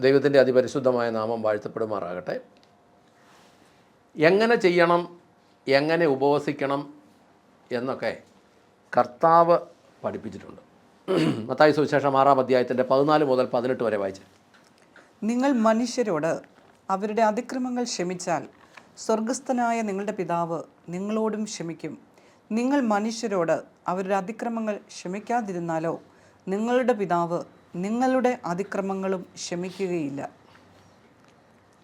ദൈവത്തിൻ്റെ അതിപരിശുദ്ധമായ നാമം വാഴ്ത്തപ്പെടുമാറാകട്ടെ. എങ്ങനെ ചെയ്യണം, എങ്ങനെ ഉപവസിക്കണം എന്നൊക്കെ കർത്താവ് പഠിപ്പിച്ചിട്ടുണ്ട്. മത്തായി സുവിശേഷം 6-ാം അധ്യായത്തിൻ്റെ 14 മുതൽ 18 വരെ വായിച്ച്. നിങ്ങൾ മനുഷ്യരോട് അവരുടെ അതിക്രമങ്ങൾ ക്ഷമിച്ചാൽ സ്വർഗസ്ഥനായ നിങ്ങളുടെ പിതാവ് നിങ്ങളോടും ക്ഷമിക്കും. നിങ്ങൾ മനുഷ്യരോട് അവരുടെ അതിക്രമങ്ങൾ ക്ഷമിക്കാതിരുന്നാലോ നിങ്ങളുടെ പിതാവ് നിങ്ങളുടെ അതിക്രമങ്ങളും ക്ഷമിക്കുകയില്ല.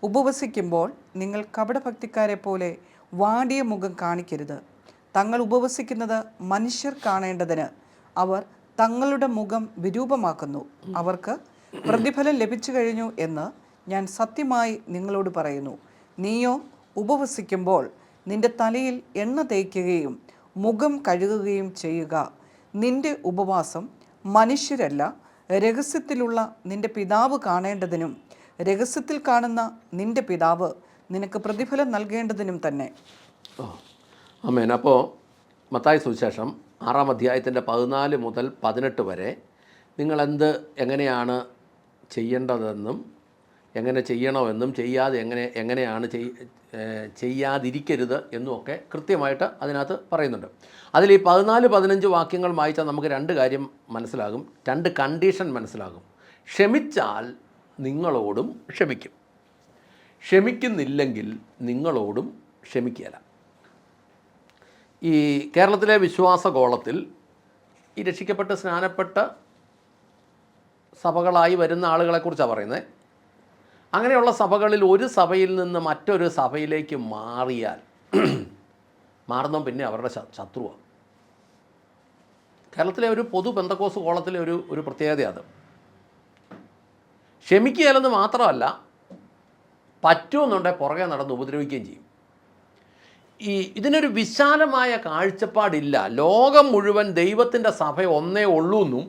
ഉപവസിക്കുമ്പോൾ നിങ്ങൾ കപടഭക്തിക്കാരെ പോലെ വാടിയ മുഖം കാണിക്കരുത്. തങ്ങൾ ഉപവസിക്കുന്നത് മനുഷ്യർ കാണേണ്ടതിന് അവർ തങ്ങളുടെ മുഖം വിരൂപമാക്കുന്നു. അവർക്ക് പ്രതിഫലം ലഭിച്ചു കഴിഞ്ഞു എന്ന് ഞാൻ സത്യമായി നിങ്ങളോട് പറയുന്നു. നീയോ ഉപവസിക്കുമ്പോൾ നിന്റെ തലയിൽ എണ്ണ തേക്കുകയും മുഖം കഴുകുകയും ചെയ്യുക. നിന്റെ ഉപവാസം മനുഷ്യരല്ല, രഹസ്യത്തിലുള്ള നിന്റെ പിതാവ് കാണേണ്ടതിനും രഹസ്യത്തിൽ കാണുന്ന നിന്റെ പിതാവ് നിനക്ക് പ്രതിഫലം നൽകേണ്ടതിനും തന്നെ. ആമേൻ. അപ്പോൾ മത്തായി സുവിശേഷം 6-ാം അധ്യായത്തിൻ്റെ 14 മുതൽ 18 വരെ എങ്ങനെയാണ് ചെയ്യേണ്ടതെന്നും എങ്ങനെ ചെയ്യണമെന്നും എങ്ങനെയാണ് ചെയ്യാതിരിക്കരുത് എന്നുമൊക്കെ കൃത്യമായിട്ട് അതിനകത്ത് പറയുന്നുണ്ട്. അതിൽ ഈ 14-15 വാക്യങ്ങൾ വായിച്ചാൽ നമുക്ക് 2 കാര്യം മനസ്സിലാകും, 2 കണ്ടീഷൻ മനസ്സിലാകും. ക്ഷമിച്ചാൽ നിങ്ങളോടും ക്ഷമിക്കും, ക്ഷമിക്കുന്നില്ലെങ്കിൽ നിങ്ങളോടും ക്ഷമിക്കുകയില്ല. ഈ കേരളത്തിലെ വിശ്വാസഗോളത്തിൽ ഈ രക്ഷിക്കപ്പെട്ട് സ്നാനപ്പെട്ട് സഭകളായി വരുന്ന ആളുകളെക്കുറിച്ചാണ് പറയുന്നത്. അങ്ങനെയുള്ള സഭകളിൽ ഒരു സഭയിൽ നിന്ന് മറ്റൊരു സഭയിലേക്ക് മാറുന്നതും പിന്നെ അവരുടെ ശത്രുവാണ്. കേരളത്തിലെ ഒരു പൊതു പെന്തക്കോസ് കോളത്തിലെ ഒരു പ്രത്യേകത അത്. ക്ഷമിക്കുകയല്ലെന്ന് മാത്രമല്ല, പറ്റുമെന്നുണ്ടെങ്കിൽ പുറകെ നടന്ന് ഉപദ്രവിക്കുകയും ചെയ്യും. ഇതിനൊരു വിശാലമായ കാഴ്ചപ്പാടില്ല. ലോകം മുഴുവൻ ദൈവത്തിൻ്റെ സഭ ഒന്നേ ഉള്ളൂ എന്നും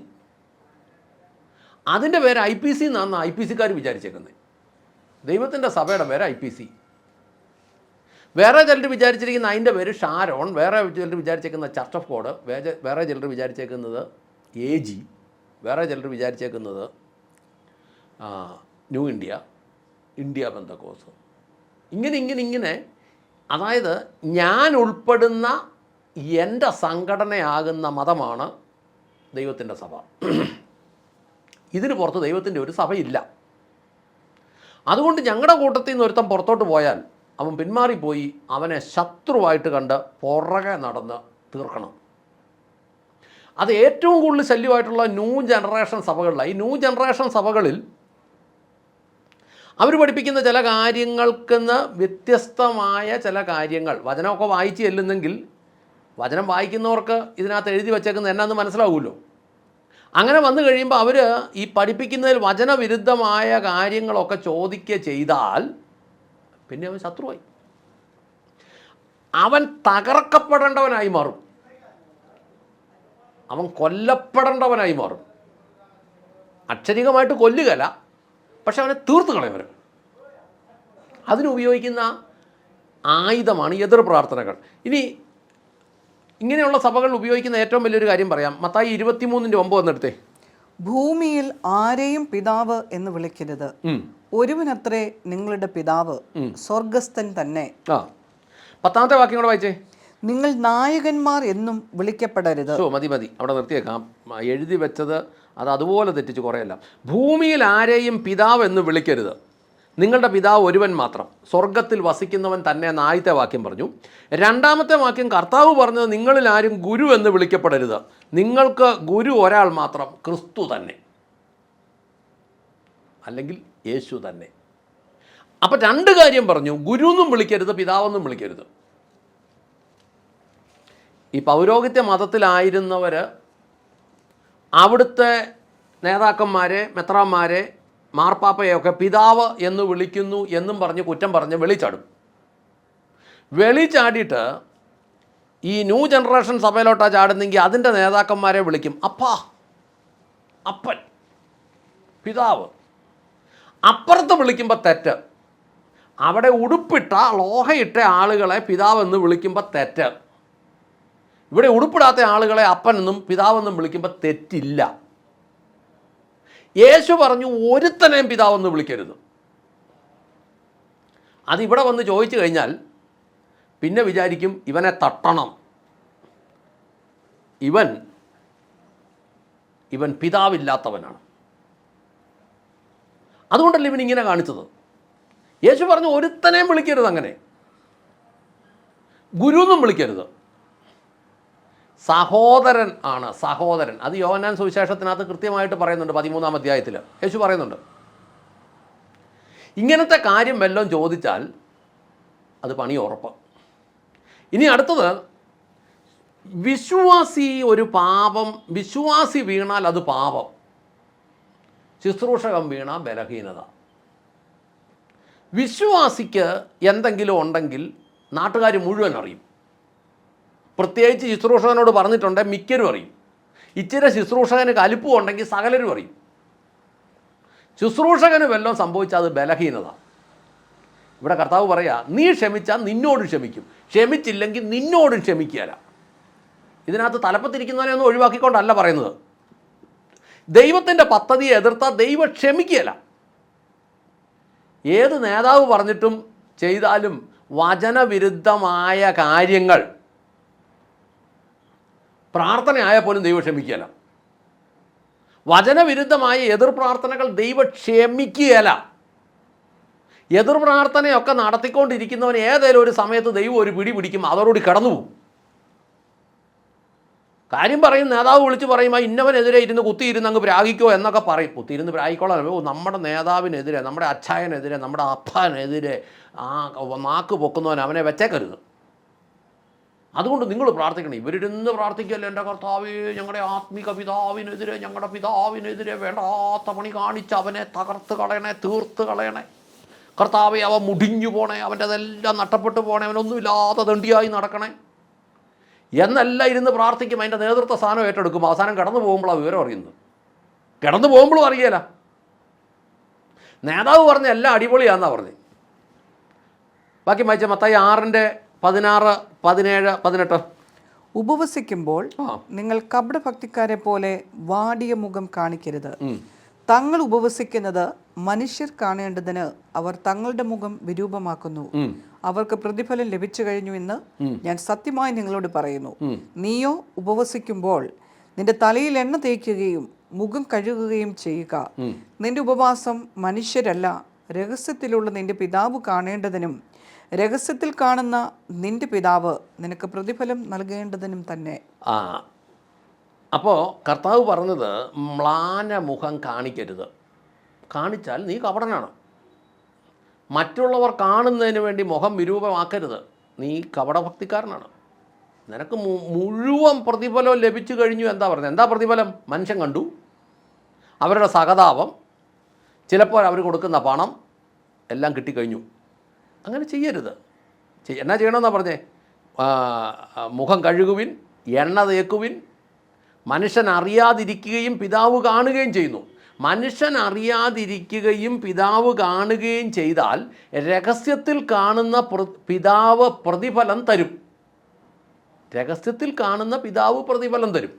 അതിൻ്റെ പേര് IPC എന്നാണ് IPCക്കാർ വിചാരിച്ചേക്കുന്നത്. ദൈവത്തിൻ്റെ സഭയുടെ പേര് IPC. വേറെ ചിലർ വിചാരിച്ചിരിക്കുന്ന അതിൻ്റെ പേര് ഷാരോൺ, വേറെ ചിലർ വിചാരിച്ചേക്കുന്ന ചർച്ച് ഓഫ് ഗോഡ്, വേറെ ചിലർ വിചാരിച്ചേക്കുന്നത് AG, വേറെ ചിലർ വിചാരിച്ചേക്കുന്നത് ന്യൂ ഇന്ത്യ പെന്തക്കോസ്. ഇങ്ങനെ അതായത് ഞാൻ ഉൾപ്പെടുന്ന എൻ്റെ സംഘടനയാകുന്ന മതമാണ് ദൈവത്തിൻ്റെ സഭ. ഇതിന് പുറത്ത് ദൈവത്തിൻ്റെ ഒരു സഭയില്ല. അതുകൊണ്ട് ഞങ്ങളുടെ കൂട്ടത്തിൽ നിന്ന് ഒരുത്തൻ പുറത്തോട്ട് പോയാൽ അവൻ പിന്മാറിപ്പോയി അവനെ ശത്രുവായിട്ട് കണ്ട് പുറകെ നടന്ന് തീർക്കണം. അത് ഏറ്റവും കൂടുതൽ ശല്യമായിട്ടുള്ള ന്യൂ ജനറേഷൻ സഭകളിലാണ്. ഈ ന്യൂ ജനറേഷൻ സഭകളിൽ അവർ പഠിപ്പിക്കുന്ന ചില കാര്യങ്ങൾക്കെന്ന് വ്യത്യസ്തമായ ചില കാര്യങ്ങൾ, വചനമൊക്കെ വായിച്ച് ചെല്ലുന്നെങ്കിൽ വചനം വായിക്കുന്നവർക്ക് ഇതിനകത്ത് എഴുതി വച്ചേക്കുന്നത് എന്നാന്ന് മനസ്സിലാവുമല്ലോ. അങ്ങനെ വന്നു കഴിയുമ്പോൾ അവർ ഈ പഠിപ്പിക്കുന്നതിൽ വചനവിരുദ്ധമായ കാര്യങ്ങളൊക്കെ ചോദിക്കുക ചെയ്താൽ പിന്നെ അവൻ ശത്രുവായി, അവൻ തകർക്കപ്പെടേണ്ടവനായി മാറും, അവൻ കൊല്ലപ്പെടേണ്ടവനായി മാറും. അക്ഷരികമായിട്ട് കൊല്ലുകയല്ല, പക്ഷെ അവനെ തീർത്ത് കളയവർ. അതിനുപയോഗിക്കുന്ന ആയുധമാണ് എതിർ പ്രാർത്ഥനകൾ. ഇങ്ങനെയുള്ള സഭകൾ ഉപയോഗിക്കുന്ന ഏറ്റവും വലിയൊരു കാര്യം പറയാം. മത്തായി 23:9 എന്നെടുത്തേ. ഭൂമിയിൽ ആരെയും പിതാവ് എന്ന് വിളിക്കരുത്, ഒരുവനത്രേ നിങ്ങളുടെ പിതാവ്, സ്വർഗസ്ഥൻ തന്നെ. 10ാമത്തെ വാക്യം കൂടെ വായിച്ചേ. നിങ്ങൾ നായകന്മാർ എന്നും വിളിക്കപ്പെടരുത്. മതി അവിടെ നിർത്തിയേക്കാം. എഴുതി വെച്ചത് അതുപോലെ തെറ്റിച്ച് കുറേയല്ല. ഭൂമിയിൽ ആരെയും പിതാവ് എന്ന് വിളിക്കരുത്, നിങ്ങളുടെ പിതാവ് ഒരുവൻ മാത്രം, സ്വർഗത്തിൽ വസിക്കുന്നവൻ തന്നെ എന്ന ആദ്യത്തെ വാക്യം പറഞ്ഞു. 2ാമത്തെ വാക്യം കർത്താവ് പറഞ്ഞത് നിങ്ങളിൽ ആരും ഗുരു എന്ന് വിളിക്കപ്പെടരുത്, നിങ്ങൾക്ക് ഗുരു ഒരാൾ മാത്രം, ക്രിസ്തു തന്നെ, അല്ലെങ്കിൽ യേശു തന്നെ. അപ്പം 2 കാര്യം പറഞ്ഞു. ഗുരു എന്നും വിളിക്കരുത്, പിതാവെന്നും വിളിക്കരുത്. ഈ പൗരോഹിത്യ മതത്തിലായിരുന്നവർ അവിടുത്തെ നേതാക്കന്മാരെ, മെത്രാന്മാരെ, മാർപ്പാപ്പയൊക്കെ പിതാവ് എന്ന് വിളിക്കുന്നു എന്നും പറഞ്ഞ് കുറ്റം പറഞ്ഞ് വെളിച്ചാടിയിട്ട് ഈ ന്യൂ ജനറേഷൻ സഭയിലോട്ടാണ് ചാടുന്നെങ്കിൽ അതിൻ്റെ നേതാക്കന്മാരെ വിളിക്കും അപ്പാ, അപ്പൻ, പിതാവ്. അപ്പുറത്ത് വിളിക്കുമ്പോൾ തെറ്റ്. അവിടെ ഉടുപ്പിട്ട ലോഹയിട്ട ആളുകളെ പിതാവെന്ന് വിളിക്കുമ്പോൾ തെറ്റ്. ഇവിടെ ഉടുപ്പിടാത്ത ആളുകളെ അപ്പനെന്നും പിതാവെന്നും വിളിക്കുമ്പോൾ തെറ്റില്ല. യേശു പറഞ്ഞു ഒരുത്തനെയും പിതാവെന്ന് വിളിക്കരുത്. അതിവിടെ വന്ന് ചോദിച്ചു കഴിഞ്ഞാൽ പിന്നെ വിചാരിക്കും ഇവനെ തട്ടണം, ഇവൻ പിതാവില്ലാത്തവനാണ്. അതുകൊണ്ടല്ലേ ഇവൻ ഇങ്ങനെ കാണിച്ചത്. യേശു പറഞ്ഞു ഒരുത്തനെയും വിളിക്കരുത്, അങ്ങനെ ഗുരു എന്നും വിളിക്കരുത്. സഹോദരൻ ആണ്, സഹോദരൻ. അത് യോഹന്നാൻ സുവിശേഷത്തിനകത്ത് കൃത്യമായിട്ട് പറയുന്നുണ്ട്, 13-ാം അധ്യായത്തിൽ യേശു പറയുന്നുണ്ട്. ഇങ്ങനത്തെ കാര്യം വല്ലതും ചോദിച്ചാൽ അത് പണി ഉറപ്പ്. ഇനി അടുത്തത്, വിശ്വാസി ഒരു പാപം, വിശ്വാസി വീണാൽ അത് പാപം, ശുശ്രൂഷകൻ വീണ ബലഹീനത. വിശ്വാസിക്ക് എന്തെങ്കിലും ഉണ്ടെങ്കിൽ നാട്ടുകാർ മുഴുവൻ അറിയും. പ്രത്യേകിച്ച് ശുശ്രൂഷകനോട് പറഞ്ഞിട്ടുണ്ട് മിക്കരും അറിയും. ഇച്ചിരി ശുശ്രൂഷകന് കലിപ്പും ഉണ്ടെങ്കിൽ സകലരും അറിയും. ശുശ്രൂഷകന് വല്ലതും സംഭവിച്ചാൽ അത് ബലഹീനത. ഇവിടെ കർത്താവ് പറയാ, നീ ക്ഷമിച്ചാൽ നിന്നോടും ക്ഷമിക്കും, ക്ഷമിച്ചില്ലെങ്കിൽ നിന്നോടും ക്ഷമിക്കുകയില്ല. ഇതിനകത്ത് തലപ്പത്തിരിക്കുന്നവനെ ഒന്നും ഒഴിവാക്കിക്കൊണ്ടല്ല പറയുന്നത്. ദൈവത്തിൻ്റെ പദ്ധതിയെ എതിർത്താൽ ദൈവം ക്ഷമിക്കുകയില്ല. ഏത് നേതാവ് പറഞ്ഞിട്ടും ചെയ്താലും വചനവിരുദ്ധമായ കാര്യങ്ങൾ പ്രാർത്ഥനയായാൽ പോലും ദൈവം ക്ഷമിക്കുകയില്ല. വചനവിരുദ്ധമായ എതിർ പ്രാർത്ഥനകൾ ദൈവം ക്ഷമിക്കുകയില്ല. എതിർ പ്രാർത്ഥനയൊക്കെ നടത്തിക്കൊണ്ടിരിക്കുന്നവൻ ഏതെങ്കിലും ഒരു സമയത്ത് ദൈവം ഒരു പിടി പിടിക്കും, അതോടുകൂടി കടന്നുപോകും. കാര്യം പറയും, നേതാവ് വിളിച്ച് പറയും, ഇന്നവനെതിരെ ഇരുന്ന് കുത്തിയിരുന്ന് അങ്ങ് പ്രാഗിക്കോ എന്നൊക്കെ പറയും. കുത്തിയിരുന്ന് പ്രാഗിക്കോളാം. നമ്മുടെ നേതാവിനെതിരെ, നമ്മുടെ അച്ചായനെതിരെ, നമ്മുടെ അപ്പനെതിരെ ആ നാക്ക് പൊക്കുന്നവൻ അവനെ വെച്ചേക്കരുത്. അതുകൊണ്ട് നിങ്ങൾ പ്രാർത്ഥിക്കണം. ഇവരിരുന്ന് പ്രാർത്ഥിക്കല്ലേ, എൻ്റെ കർത്താവേ ഞങ്ങളുടെ ആത്മിക പിതാവിനെതിരെ, ഞങ്ങളുടെ പിതാവിനെതിരെ വേണ്ടാത്ത പണി കാണിച്ച് അവനെ തകർത്ത് കളയണേ, തീർത്ത് കളയണേ കർത്താവെ, അവൻ മുടിഞ്ഞു പോണേ, അവൻ്റെ അതെല്ലാം നഷ്ടപ്പെട്ടു പോണേ, അവനൊന്നുമില്ലാതെ ദണ്ഡിയായി നടക്കണേ എന്നെല്ലാം ഇരുന്ന് പ്രാർത്ഥിക്കും. അതിൻ്റെ നേതൃത്വ സ്ഥാനം ഏറ്റെടുക്കും. അവസാനം കടന്നു പോകുമ്പോഴാണ് വിവരം അറിയുന്നത്. കിടന്നു പോകുമ്പോഴും അറിയേല. നേതാവ് പറഞ്ഞ എല്ലാം അടിപൊളിയാണെന്നാണ് പറഞ്ഞത്. ബാക്കി വായിച്ച മത്തായി 6:16, 17, 18. ഉപവസിക്കുമ്പോൾ നിങ്ങൾ കപടഭക്തിക്കാരെ പോലെ വാടിയ മുഖം കാണിക്കരുത്. തങ്ങൾ ഉപവസിക്കുന്നത് മനുഷ്യർ കാണേണ്ടതിന് അവർ തങ്ങളുടെ മുഖം വിരൂപമാക്കുന്നു. അവർക്ക് പ്രതിഫലം ലഭിച്ചു കഴിഞ്ഞു എന്ന് ഞാൻ സത്യമായി നിങ്ങളോട് പറയുന്നു. നീയോ ഉപവസിക്കുമ്പോൾ നിന്റെ തലയിൽ എണ്ണ തേക്കുകയും മുഖം കഴുകുകയും ചെയ്യുക. നിന്റെ ഉപവാസം മനുഷ്യരല്ല, രഹസ്യത്തിലുള്ള നിന്റെ പിതാവ് കാണേണ്ടതിനും രഹസ്യത്തിൽ കാണുന്ന നിന്റെ പിതാവ് നിനക്ക് പ്രതിഫലം നൽകേണ്ടതിനും തന്നെ. അപ്പോൾ കർത്താവ് പറഞ്ഞത് മ്ലാന മുഖം കാണിക്കരുത്. കാണിച്ചാൽ നീ കപടനാണ്. മറ്റുള്ളവർ കാണുന്നതിന് വേണ്ടി മുഖം വിരൂപമാക്കരുത്, നീ കപടഭക്തിക്കാരനാണ്. നിനക്ക് മുഴുവൻ പ്രതിഫലം ലഭിച്ചു കഴിഞ്ഞു. എന്താ പറഞ്ഞത്? എന്താ പ്രതിഫലം? മനുഷ്യൻ കണ്ടു, അവരുടെ സഹതാപം, ചിലപ്പോൾ അവർ കൊടുക്കുന്ന പണം എല്ലാം കിട്ടിക്കഴിഞ്ഞു. അങ്ങനെ ചെയ്യരുത്. എന്നാ ചെയ്യണമെന്നാണ് പറഞ്ഞേ? മുഖം കഴുകുവിൻ, എണ്ണ തേക്കുവിൻ, മനുഷ്യൻ അറിയാതിരിക്കുകയും പിതാവ് കാണുകയും ചെയ്യുന്നു. മനുഷ്യൻ അറിയാതിരിക്കുകയും പിതാവ് കാണുകയും ചെയ്താൽ രഹസ്യത്തിൽ കാണുന്ന പിതാവ് പ്രതിഫലം തരും. രഹസ്യത്തിൽ കാണുന്ന പിതാവ് പ്രതിഫലം തരും.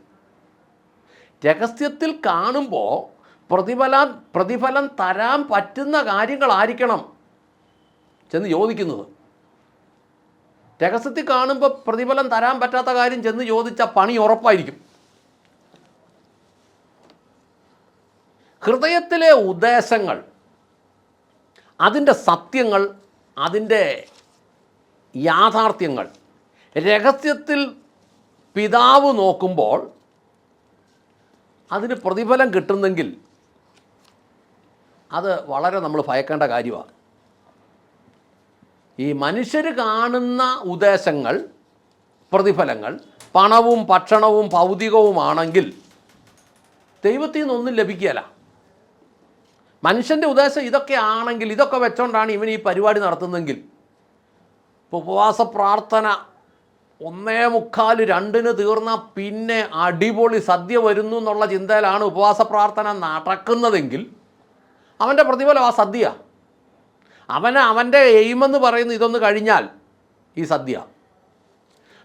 രഹസ്യത്തിൽ കാണുമ്പോൾ പ്രതിഫലം തരാൻ പറ്റുന്ന കാര്യങ്ങളായിരിക്കണം ചെന്ന് ചോദിക്കുന്നത്. രഹസ്യത്തിൽ കാണുമ്പോൾ പ്രതിഫലം തരാൻ പറ്റാത്ത കാര്യം ചെന്ന് ചോദിച്ചാൽ പണി ഉറപ്പായിരിക്കും. ഹൃദയത്തിലെ ഉദ്ദേശങ്ങൾ, അതിൻ്റെ സത്യങ്ങൾ, അതിൻ്റെ യാഥാർത്ഥ്യങ്ങൾ രഹസ്യത്തിൽ പിതാവ് നോക്കുമ്പോൾ അതിന് പ്രതിഫലം കിട്ടുന്നെങ്കിൽ അത് വളരെ നമ്മൾ ഭയക്കേണ്ട കാര്യമാണ്. ഈ മനുഷ്യർ കാണുന്ന ഉദ്ദേശങ്ങൾ, പ്രതിഫലങ്ങൾ പണവും ഭക്ഷണവും ഭൗതികവുമാണെങ്കിൽ ദൈവത്തിൽ നിന്നൊന്നും ലഭിക്കുകയില്ല. മനുഷ്യൻ്റെ ഉദ്ദേശം ഇതൊക്കെ ആണെങ്കിൽ, ഇതൊക്കെ വെച്ചോണ്ടാണ് ഇവൻ ഈ പരിപാടി നടത്തുന്നതെങ്കിൽ, ഇപ്പോൾ ഉപവാസ പ്രാർത്ഥന 1:45, 2 തീർന്നാൽ പിന്നെ അടിപൊളി സദ്യ വരുന്നു എന്നുള്ള ചിന്തയിലാണ് ഉപവാസ പ്രാർത്ഥന നടക്കുന്നതെങ്കിൽ അവൻ്റെ പ്രതിഫലം ആ സദ്യ. അവൻ്റെ എയിമെന്ന് പറയുന്നത് ഇതൊന്ന് കഴിഞ്ഞാൽ ഈ സദ്യ.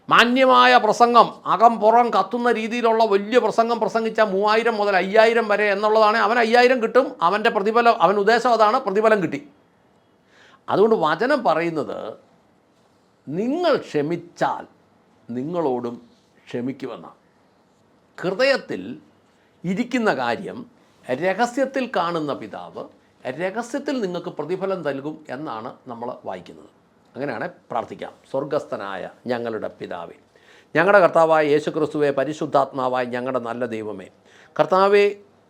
മാന്യമായ പ്രസംഗം, അകം പുറം കത്തുന്ന രീതിയിലുള്ള വലിയ പ്രസംഗം പ്രസംഗിച്ച 3000 മുതൽ 5000 വരെ എന്നുള്ളതാണ്. അവൻ 5000 കിട്ടും, അവൻ്റെ പ്രതിഫലം, അവൻ ഉദ്ദേശം അതാണ്, പ്രതിഫലം കിട്ടി. അതുകൊണ്ട് വചനം പറയുന്നത് നിങ്ങൾ ക്ഷമിച്ചാൽ നിങ്ങളോടും ക്ഷമിക്കുമെന്നാണ്. ഹൃദയത്തിൽ ഇരിക്കുന്ന കാര്യം രഹസ്യത്തിൽ കാണുന്ന പിതാവ് രഹസ്യത്തിൽ നിങ്ങൾക്ക് പ്രതിഫലം നൽകും എന്നാണ് നമ്മൾ വായിക്കുന്നത്. അങ്ങനെയാണ് പ്രാർത്ഥിക്കാം. സ്വർഗസ്ഥനായ ഞങ്ങളുടെ പിതാവേ, ഞങ്ങളുടെ കർത്താവായ യേശുക്രിസ്തുവേ, പരിശുദ്ധാത്മാവായ ഞങ്ങളുടെ നല്ല ദൈവമേ, കർത്താവേ,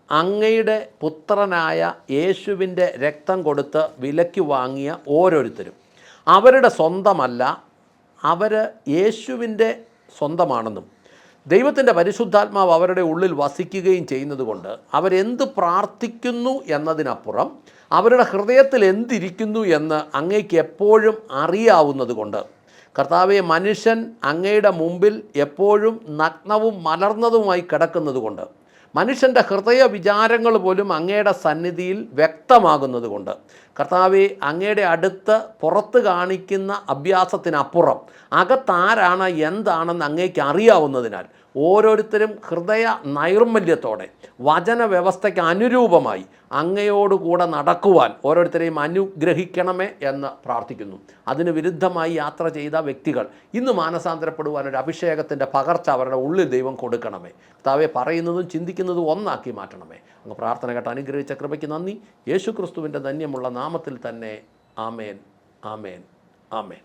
അങ്ങയുടെ പുത്രനായ യേശുവിൻ്റെ രക്തം കൊടുത്ത് വിലയ്ക്ക് വാങ്ങിയ ഓരോരുത്തരും അവരുടെ സ്വന്തമല്ല, അവർ യേശുവിൻ്റെ സ്വന്തമാണെന്നും ദൈവത്തിൻ്റെ പരിശുദ്ധാത്മാവ് അവരുടെ ഉള്ളിൽ വസിക്കുകയും ചെയ്യുന്നത് കൊണ്ട് അവരെന്ത് പ്രാർത്ഥിക്കുന്നു എന്നതിനപ്പുറം അവരുടെ ഹൃദയത്തിൽ എന്തിരിക്കുന്നു എന്ന് അങ്ങേക്ക് എപ്പോഴും അറിയാവുന്നത് കൊണ്ട് കർത്താവെ, മനുഷ്യൻ അങ്ങയുടെ മുമ്പിൽ എപ്പോഴും നഗ്നവും മലർന്നതുമായി കിടക്കുന്നത് കൊണ്ട്, മനുഷ്യൻ്റെ ഹൃദയ വിചാരങ്ങൾ പോലും അങ്ങയുടെ സന്നിധിയിൽ വ്യക്തമാകുന്നത് കൊണ്ട്, കർത്താവെ, അങ്ങയുടെ അടുത്ത് പുറത്ത് കാണിക്കുന്ന അഭ്യാസത്തിനപ്പുറം അകത്താരാണ് എന്താണെന്ന് അങ്ങേക്ക് അറിയാവുന്നതിനാൽ ഓരോരുത്തരും ഹൃദയ നൈർമല്യത്തോടെ വചന വ്യവസ്ഥയ്ക്ക് അനുരൂപമായി അങ്ങയോടുകൂടെ നടക്കുവാൻ ഓരോരുത്തരെയും അനുഗ്രഹിക്കണമേ എന്ന് പ്രാർത്ഥിക്കുന്നു. അതിന് വിരുദ്ധമായി യാത്ര ചെയ്ത വ്യക്തികൾ ഇന്ന് മാനസാന്തരപ്പെടുവാൻ ഒരു അഭിഷേകത്തിൻ്റെ പകർച്ച അവരുടെ ഉള്ളിൽ ദൈവം കൊടുക്കണമേ. കർത്താവെ, പറയുന്നതും ചിന്തിക്കുന്നതും ഒന്നാക്കി മാറ്റണമേ. അങ്ങ് പ്രാർത്ഥന കേട്ട് അനുഗ്രഹിച്ച കൃപയ്ക്ക് നന്ദി. യേശു ക്രിസ്തുവിൻ്റെ ധന്യമുള്ള നാമത്തിൽ തന്നെ. ആമേൻ, ആമേൻ, ആമേൻ.